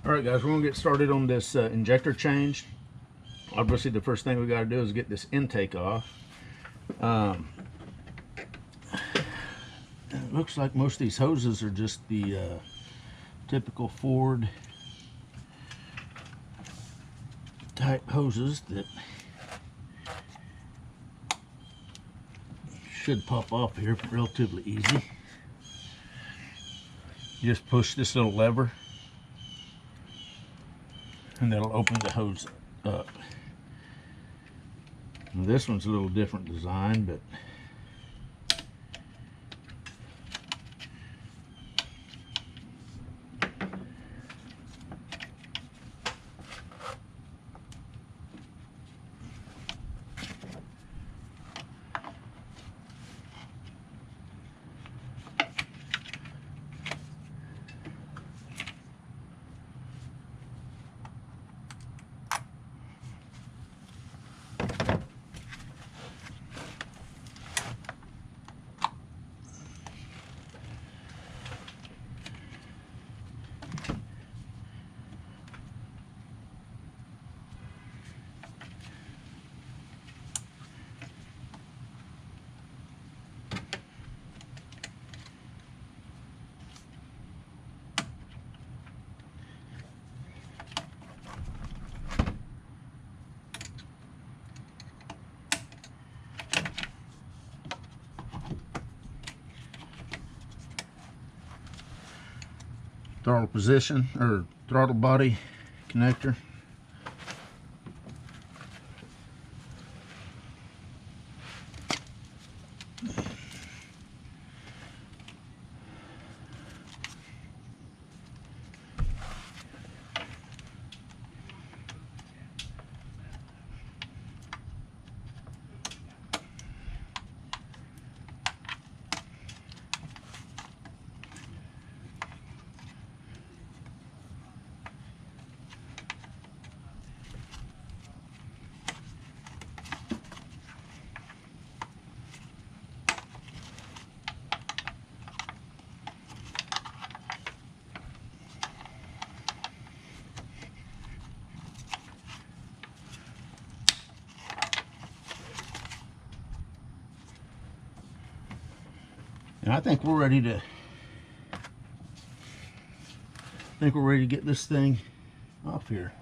Alright guys, we're going to get started on this injector change. Obviously the first thing we got to do is get this intake off. It looks like most of these hoses are just the typical Ford type hoses that should pop off here relatively easy. You just push this little lever and that'll open the hose up. Now this one's a little different design, but throttle position or throttle body connector. And I think we're ready to get this thing off here.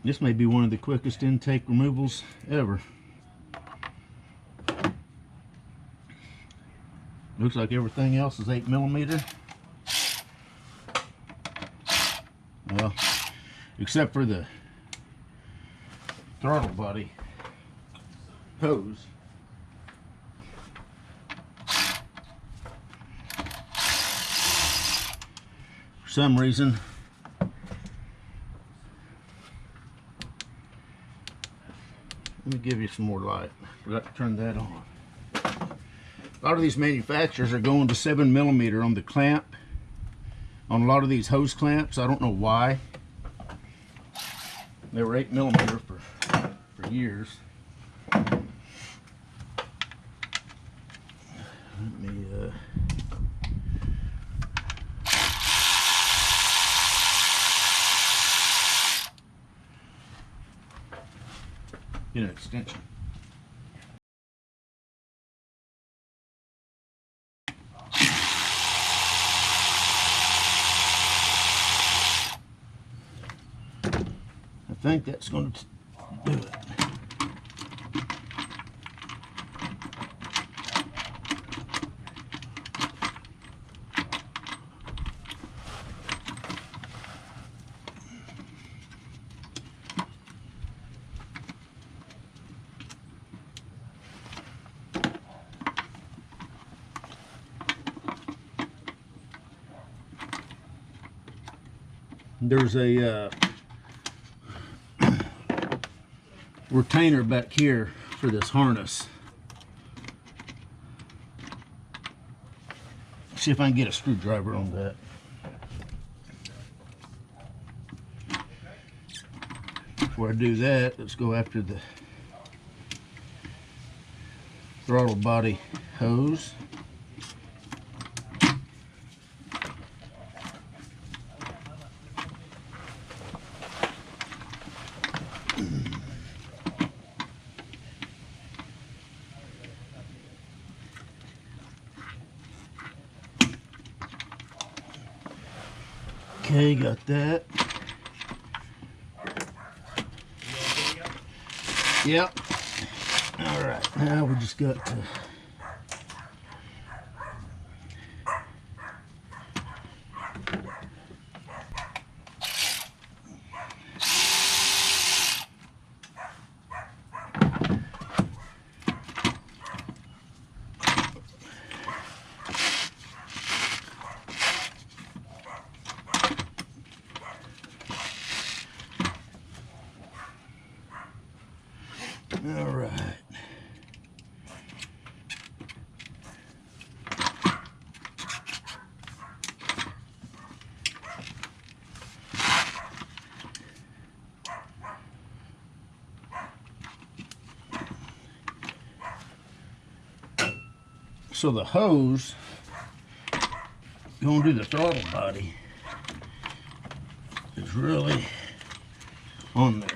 This may be one of the quickest intake removals ever. Looks like everything else is 8mm. Well, except for the throttle body hose. For some reason, let me give you some more light. Forgot to turn that on. A lot of these manufacturers are going to 7mm on the clamp. On a lot of these hose clamps, I don't know why. They were 8mm for years. Let me get an extension. I think that's going to do it. There's a retainer back here for this harness. See if I can get a screwdriver on that. Before I do that, let's go after the throttle body hose. Okay, got that. Yep. All right, now we just got to all right. So the hose going to the throttle body is really on there.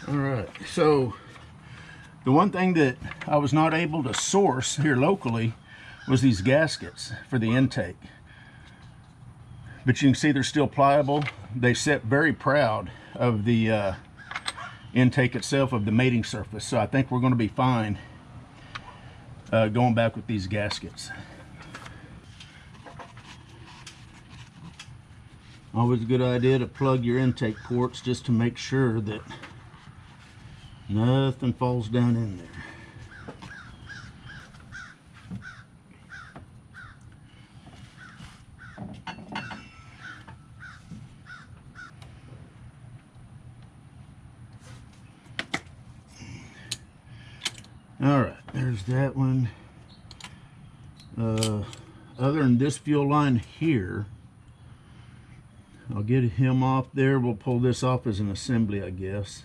Alright, so the one thing that I was not able to source here locally was these gaskets for the intake. But you can see they're still pliable. They sit very proud of the intake itself, of the mating surface. So I think we're going to be fine going back with these gaskets. Always a good idea to plug your intake ports just to make sure that nothing falls down in there. All right, there's that one. Other than this fuel line here, I'll get him off there. We'll pull this off as an assembly, I guess.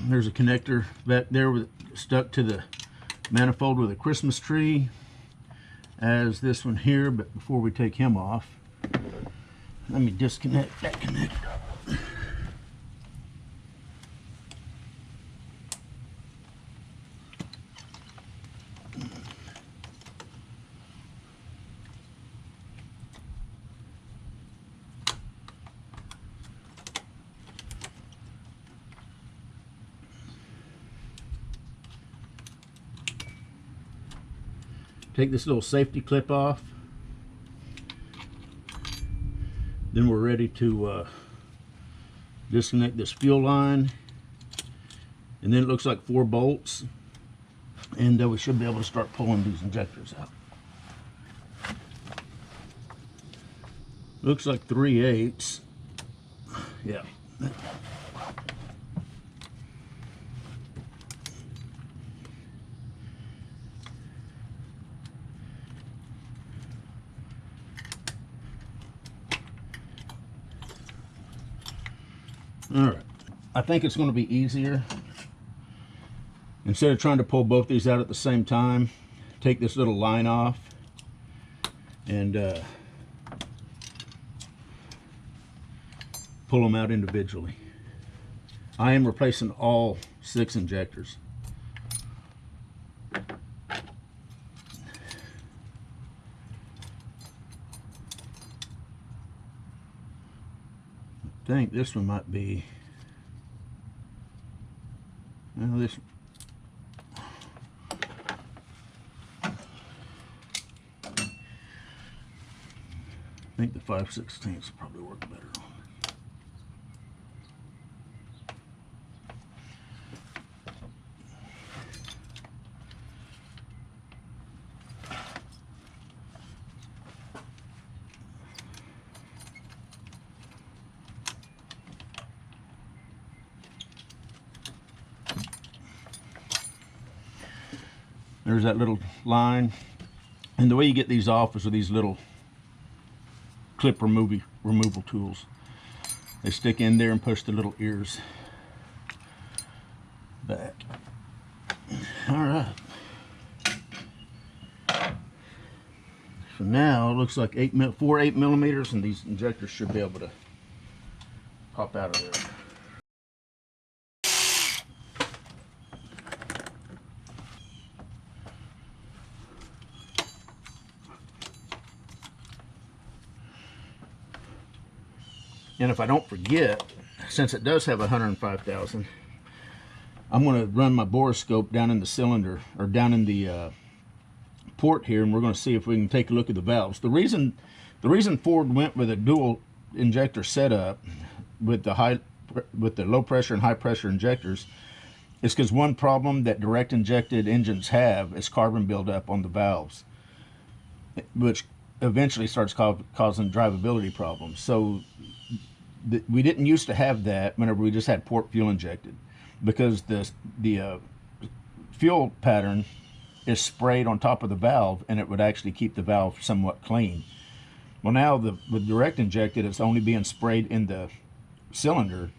There's a connector back there with stuck to the manifold with a Christmas tree, as this one here. But before we take him off, let me disconnect that connector. Take this little safety clip off. Then we're ready to disconnect this fuel line. And then it looks like 4 bolts. And we should be able to start pulling these injectors out. Looks like 3/8. Yeah. All right, I think it's going to be easier, instead of trying to pull both these out at the same time, take this little line off and pull them out individually. I am replacing all 6 injectors. I think this one might be, well, this, I think the 5/16 will probably work better on it. There's that little line. And the way you get these off is with these little clip removal tools. They stick in there and push the little ears back. All right. So now it looks like 4 8mm, and these injectors should be able to pop out of there. And if I don't forget, since it does have 105,000, I'm going to run my borescope down in the cylinder, or down in the port here, and we're going to see if we can take a look at the valves. The reason Ford went with a dual injector setup with the low pressure and high pressure injectors is because one problem that direct injected engines have is carbon buildup on the valves, which eventually starts causing drivability problems. So we didn't used to have that whenever we just had port fuel injected, because the fuel pattern is sprayed on top of the valve, and it would actually keep the valve somewhat clean. Well, now with direct injected, it's only being sprayed in the cylinder,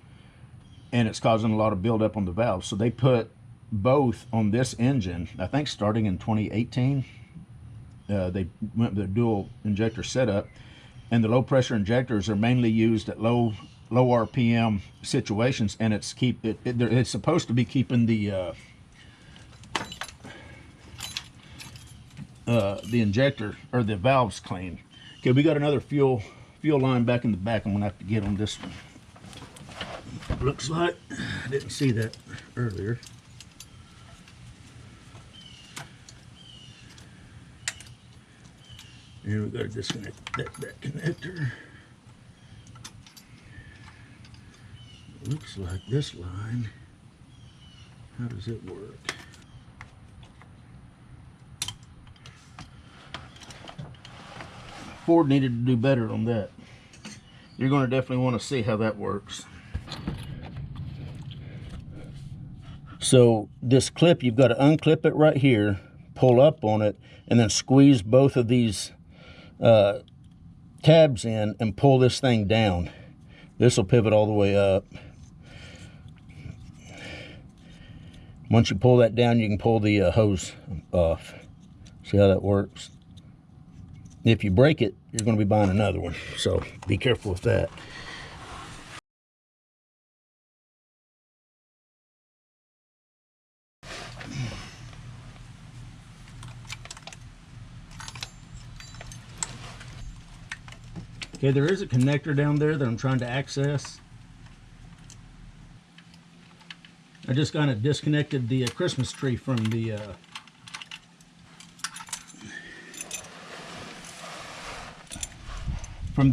and it's causing a lot of buildup on the valve. So they put both on this engine, I think starting in 2018. They went with a dual injector setup, and the low pressure injectors are mainly used at low RPM situations, and it's supposed to be keeping the injector or the valves clean. Okay, we got another fuel line back in the back. I'm gonna have to get on this one. Looks like I didn't see that earlier. And we got to disconnect that connector. Looks like this line. How does it work? Ford needed to do better on that. You're going to definitely want to see how that works. So this clip, you've got to unclip it right here, pull up on it, and then squeeze both of these tabs in and pull this thing down. This will pivot all the way up. Once you pull that down, you can pull the hose off. See how that works? If you break it, you're going to be buying another one, so be careful with that. Okay, there is a connector down there that I'm trying to access. I just kind of disconnected the Christmas tree from the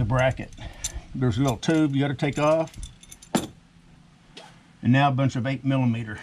bracket. There's a little tube you got to take off, and now a bunch of 8mm.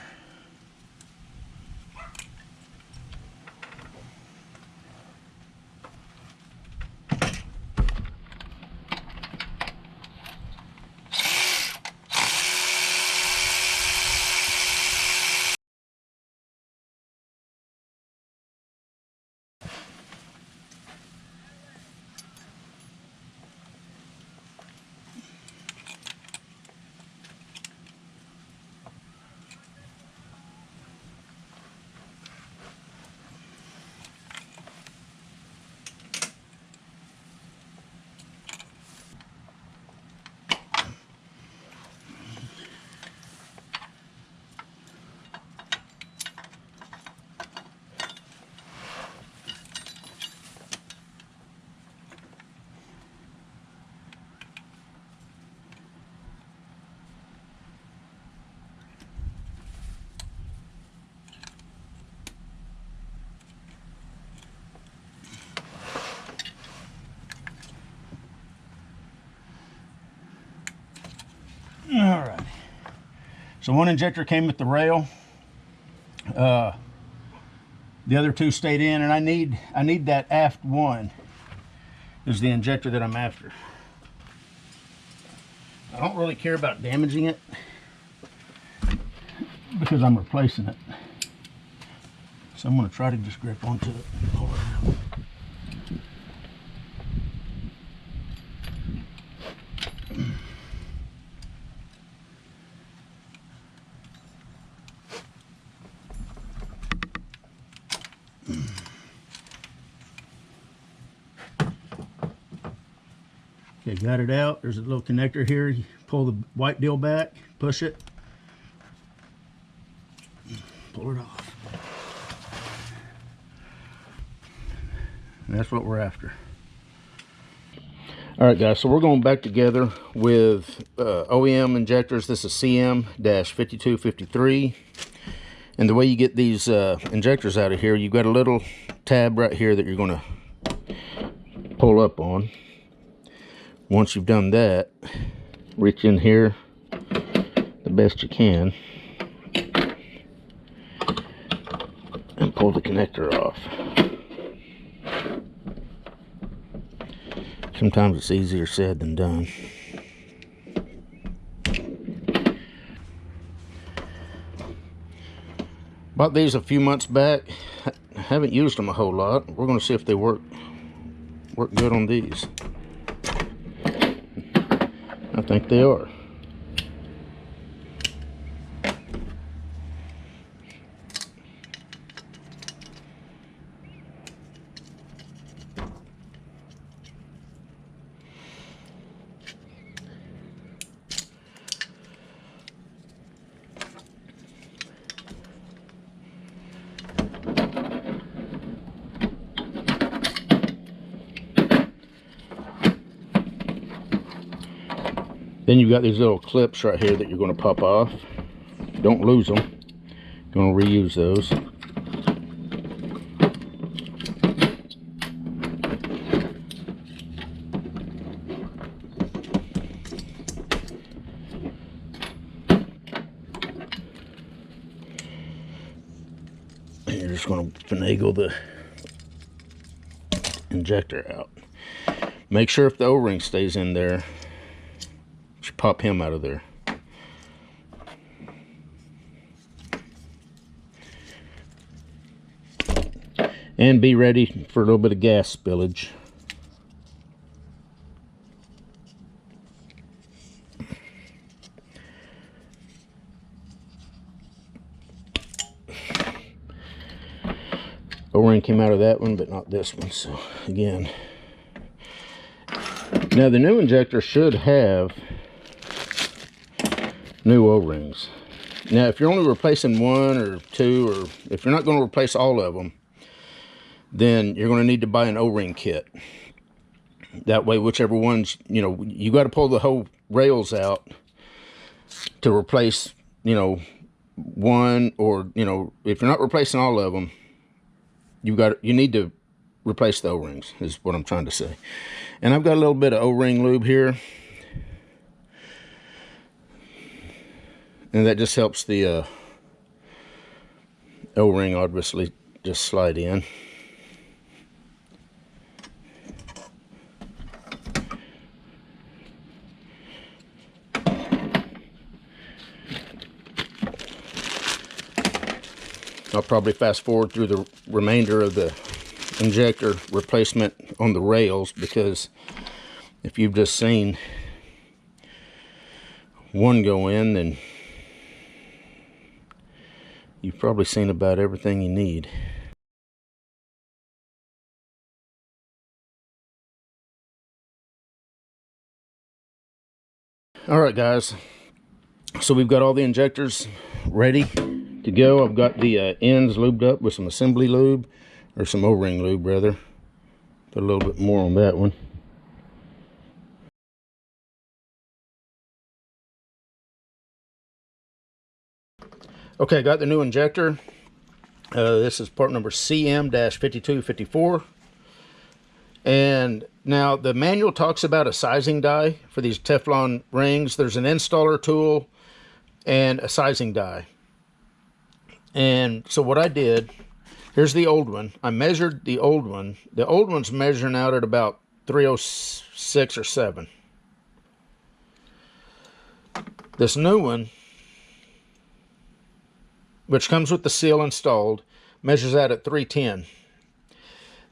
All right. So one injector came with the rail. The other two stayed in, and I need that aft one is the injector that I'm after. I don't really care about damaging it because I'm replacing it. So I'm going to try to just grip onto it and pull it out. Okay, got it out. There's a little connector here. You pull the white deal back, push it, pull it off. And that's what we're after. All right, guys, so we're going back together with OEM injectors. This is CM-5253. And the way you get these injectors out of here, you've got a little tab right here that you're going to pull up on. Once you've done that, reach in here the best you can and pull the connector off. Sometimes it's easier said than done. Bought these a few months back. I haven't used them a whole lot. We're going to see if they work good on these. I think they are. Then you've got these little clips right here that you're going to pop off. Don't lose them. You're going to reuse those. And you're just going to finagle the injector out. Make sure if the O-ring stays in there, pop him out of there. And be ready for a little bit of gas spillage. O-ring came out of that one, but not this one. So again, now the new injector should have new O-rings. Now if you're only replacing one or two, or if you're not going to replace all of them, then you're going to need to buy an O-ring kit. That way, whichever ones, you know, you got to pull the whole rails out to replace, you know, one, or, you know, if you're not replacing all of them, you need to replace the O-rings, is what I'm trying to say. And I've got a little bit of O-ring lube here. And that just helps the O-ring obviously just slide in. I'll probably fast forward through the remainder of the injector replacement on the rails, because if you've just seen one go in, then you've probably seen about everything you need. All right, guys, so we've got all the injectors ready to go. I've got the ends lubed up with some assembly lube, or some O-ring lube rather. Put a little bit more on that one. Okay, got the new injector. This is part number CM-5254. And now the manual talks about a sizing die for these Teflon rings. There's an installer tool and a sizing die. And so what I did, here's the old one. I measured the old one. The old one's measuring out at about 306 or 7. This new one, which comes with the seal installed, measures out at 310.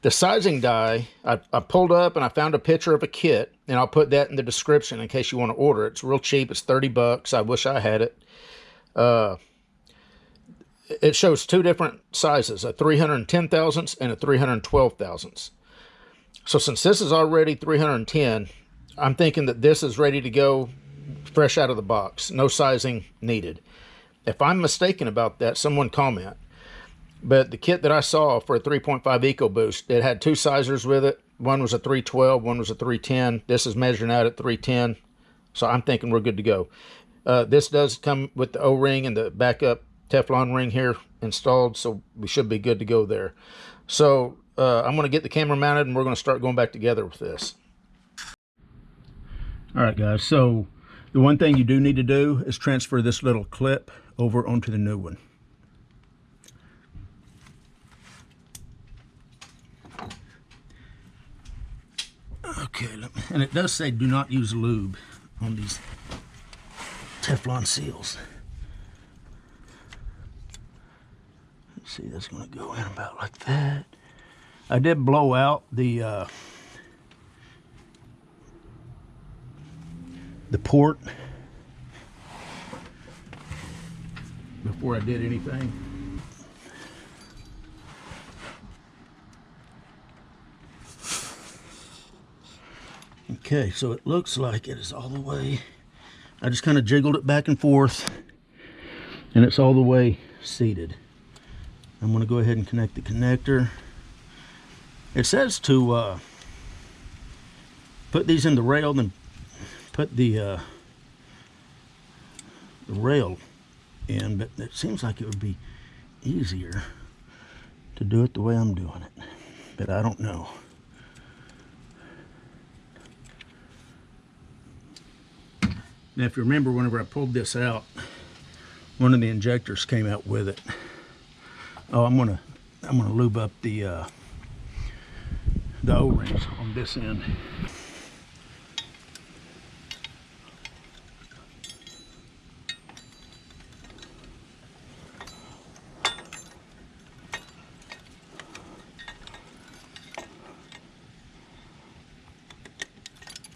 The sizing die, I pulled up and I found a picture of a kit, and I'll put that in the description in case you want to order it. It's real cheap. It's 30 bucks. I wish I had it. It shows two different sizes, a 310 thousandths and a 312 thousandths. So since this is already 310, I'm thinking that this is ready to go fresh out of the box. No sizing needed. If I'm mistaken about that, someone comment. But the kit that I saw for a 3.5 EcoBoost, it had two sizers with it. One was a 312, one was a 310. This is measuring out at 310. So I'm thinking we're good to go. This does come with the O-ring and the backup Teflon ring here installed, so we should be good to go there. So I'm going to get the camera mounted and we're going to start going back together with this. All right, guys, so the one thing you do need to do is transfer this little clip over onto the new one. Okay, and it does say do not use lube on these Teflon seals. Let's see, that's going to go in about like that. I did blow out the port before I did anything. Okay, so it looks like it is all the way. I just kind of jiggled it back and forth, and it's all the way seated. I'm going to go ahead and connect the connector. It says to put these in the rail, then put the rail in, but it seems like it would be easier to do it the way I'm doing it, but I don't know. Now, if you remember, whenever I pulled this out, one of the injectors came out with it. Oh, I'm gonna lube up the O-rings on this end.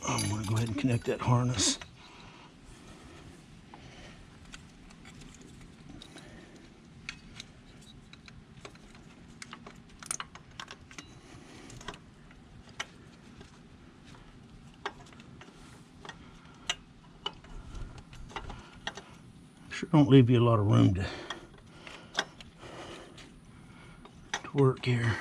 I'm gonna go ahead and connect that harness. Sure don't leave you a lot of room to work here.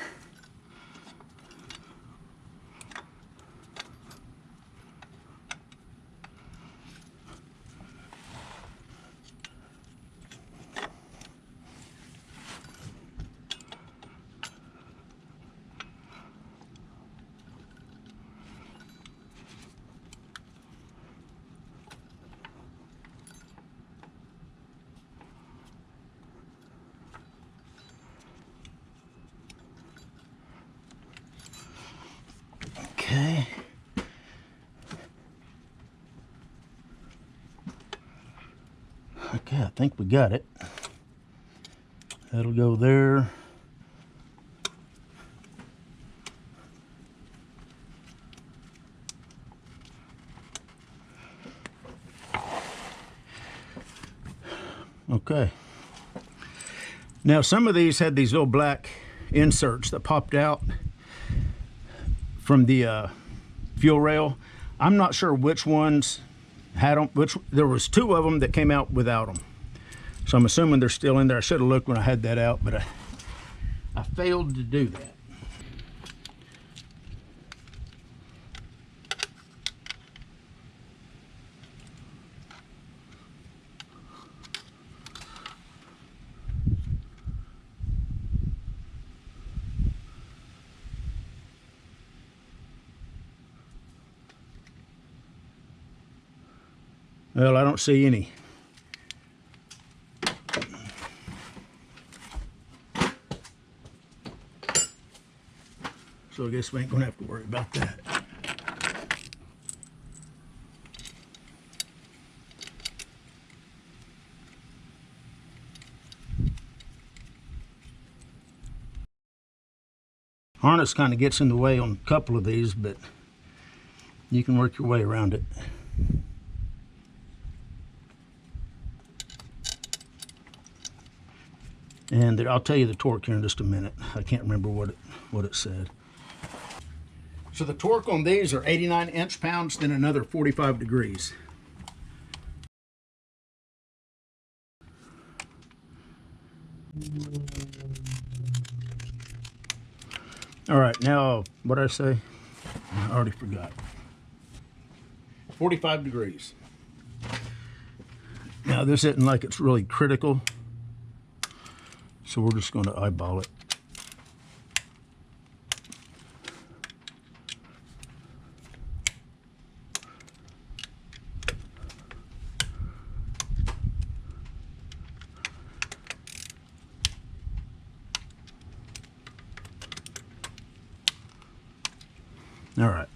Okay. Okay, I think we got it. That'll go there. Okay. Now, some of these had these little black inserts that popped out from the fuel rail. I'm not sure which ones had them. There was two of them that came out without them, so I'm assuming they're still in there. I should have looked when I had that out, but I failed to do that. Well, I don't see any. So I guess we ain't gonna have to worry about that. Harness kind of gets in the way on a couple of these, but you can work your way around it. And I'll tell you the torque here in just a minute. I can't remember what it said. So the torque on these are 89 inch-pounds, then another 45 degrees. All right, now what did I say? I already forgot. 45 degrees. Now this isn't like it's really critical, so we're just going to eyeball it. All right.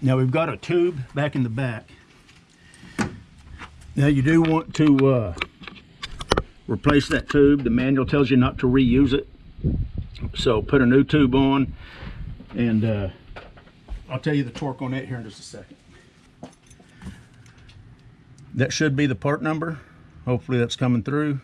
Now we've got a tube back in the back. Now you do want to replace that tube. The manual tells you not to reuse it. So put a new tube on, and I'll tell you the torque on it here in just a second. That should be the part number. Hopefully that's coming through.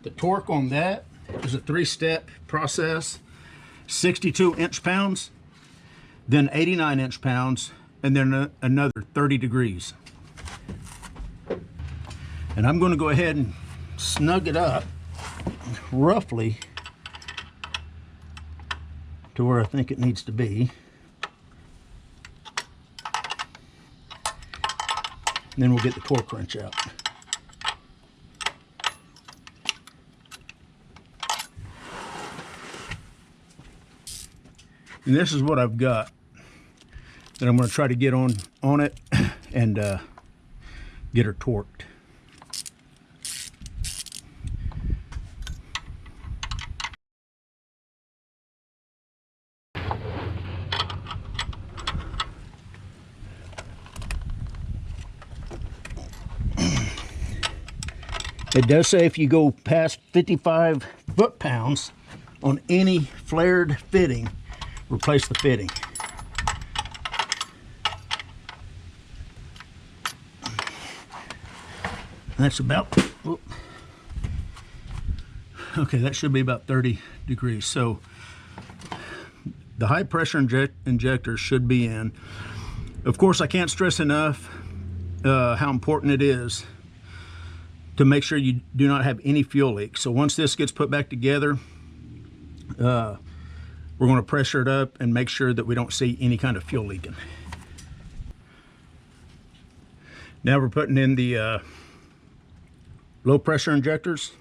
The torque on that is a 3-step process: 62 inch-pounds, then 89 inch-pounds, and then another 30 degrees. And I'm going to go ahead and snug it up roughly to where I think it needs to be. And then we'll get the torque wrench out. And this is what I've got that I'm going to try to get on it and get her torqued. It does say if you go past 55 foot-pounds on any flared fitting, replace the fitting. And that's about, okay, that should be about 30 degrees. So the high pressure injector should be in. Of course, I can't stress enough how important it is to make sure you do not have any fuel leaks. So once this gets put back together, we're going to pressure it up and make sure that we don't see any kind of fuel leaking. Now we're putting in the low pressure injectors.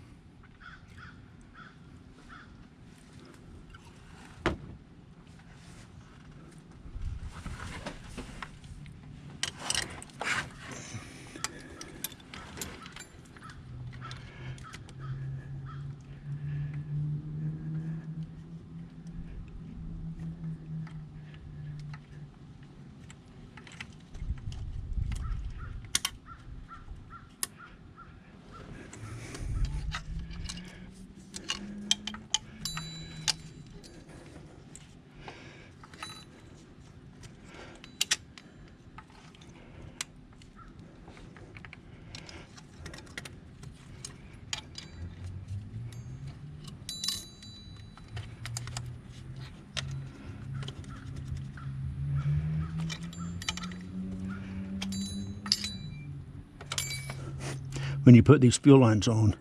When you put these fuel lines on,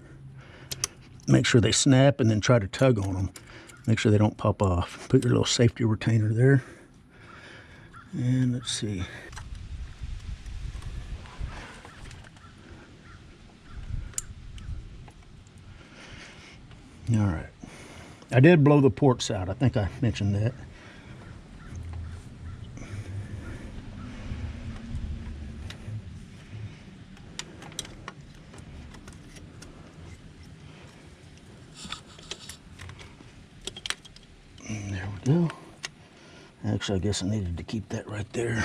make sure they snap and then try to tug on them. Make sure they don't pop off. Put your little safety retainer there. And let's see. All right. I did blow the ports out. I think I mentioned that. There we go. Actually, I guess I needed to keep that right there.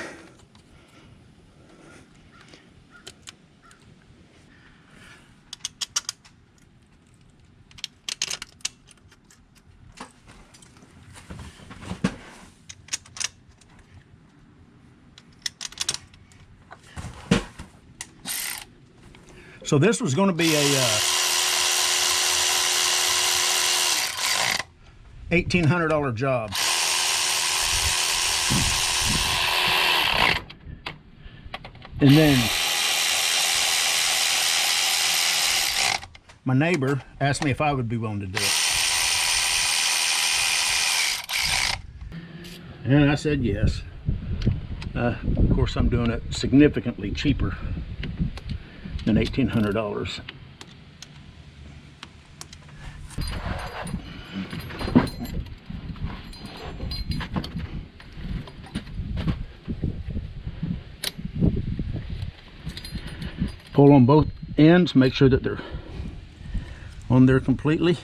So this was going to be a $1,800 job. And then my neighbor asked me if I would be willing to do it. And I said yes. Of course, I'm doing it significantly cheaper than $1,800. Pull on both ends, make sure that they're on there completely.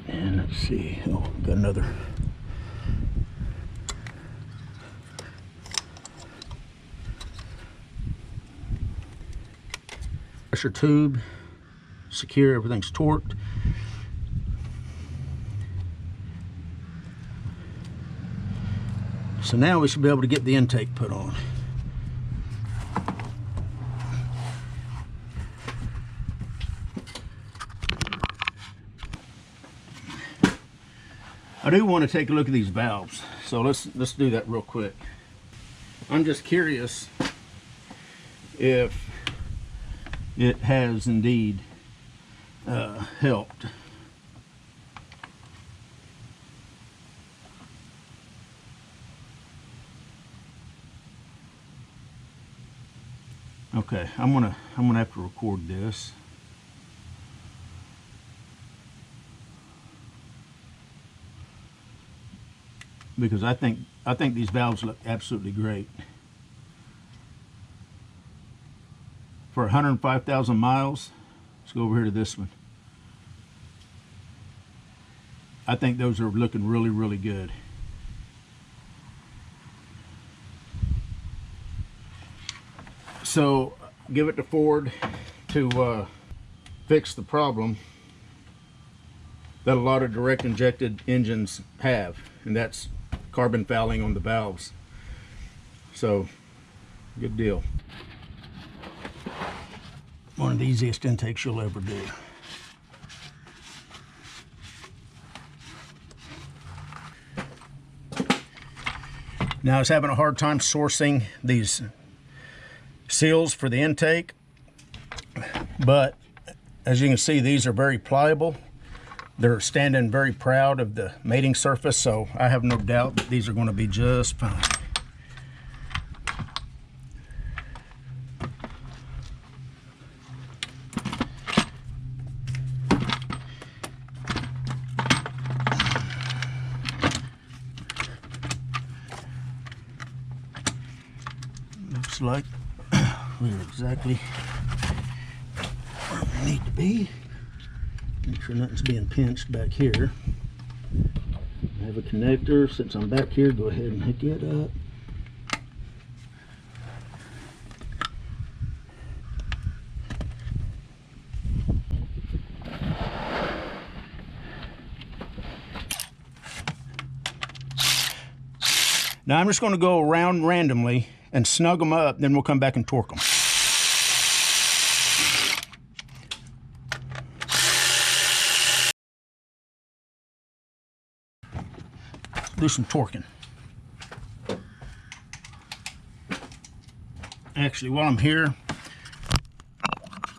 And let's see, oh, got another. Pressure tube, secure, everything's torqued. So now we should be able to get the intake put on. I do want to take a look at these valves, so let's do that real quick. I'm just curious if it has indeed helped. Okay, I'm gonna have to record this. Because I think these valves look absolutely great. For 105,000 miles, let's go over here to this one. I think those are looking really, really good. So give it to Ford to fix the problem that a lot of direct injected engines have, and that's carbon fouling on the valves. So good deal. One of the easiest intakes you'll ever do. Now I was having a hard time sourcing these seals for the intake, but as you can see, these are very pliable. They're standing very proud of the mating surface, so I have no doubt that these are going to be just fine. Looks like we're exactly where we need to be. Make sure nothing's being pinched back here. I have a connector. Since I'm back here, go ahead and hook it up. Now I'm just going to go around randomly and snug them up, then we'll come back and torque them. Do some torquing. Actually, while I'm here,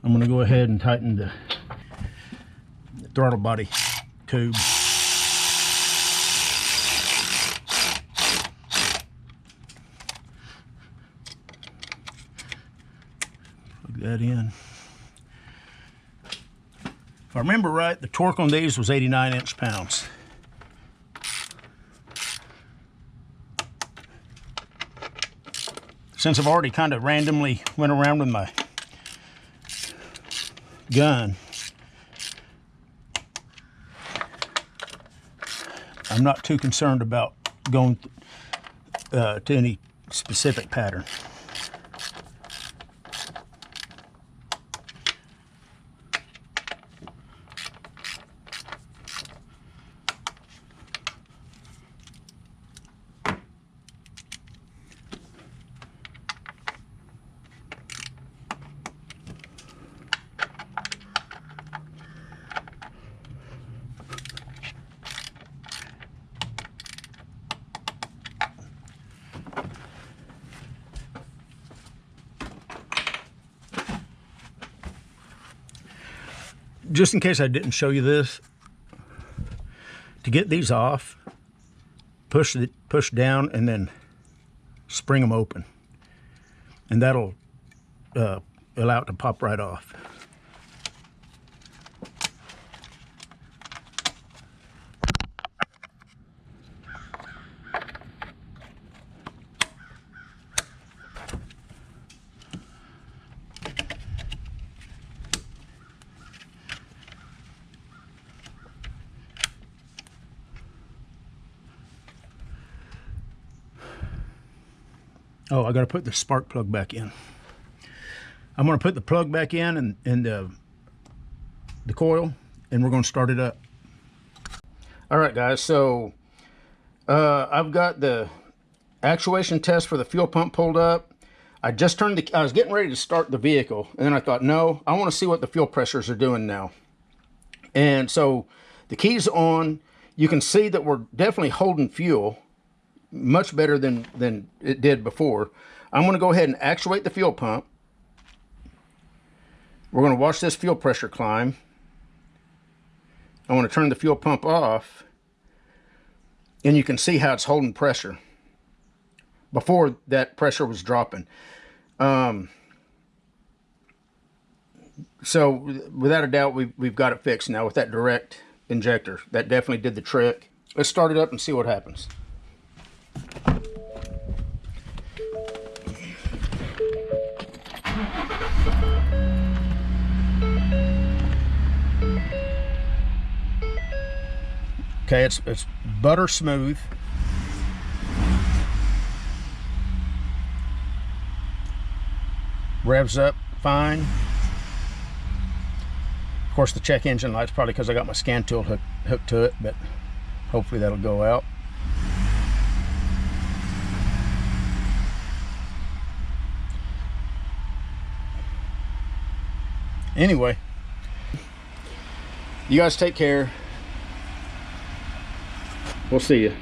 I'm going to go ahead and tighten the throttle body tube. that in. If I remember right, the torque on these was 89 inch-pounds. Since I've already kind of randomly went around with my gun, I'm not too concerned about going to any specific pattern. Just in case I didn't show you this, to get these off, push down and then spring them open, and that'll allow it to pop right off. Oh, I got to put the spark plug back in. I'm going to put the plug back in and the coil, and we're going to start it up. All right, guys. So I've got the actuation test for the fuel pump pulled up. I was getting ready to start the vehicle, and then I thought, no, I want to see what the fuel pressures are doing now. And so the key's on. You can see that we're definitely holding fuel much better than it did before. I'm going to go ahead and actuate the fuel pump. We're going to watch this fuel pressure climb. I want to turn the fuel pump off, and you can see how it's holding pressure. Before, that pressure was dropping. So without a doubt, we've got it fixed now with that direct injector. That definitely did the trick. Let's start it up and see what happens. Okay, it's butter smooth. Revs up fine. Of course, the check engine light's probably because I got my scan tool hooked to it, but hopefully that'll go out. Anyway, you guys take care. We'll see you.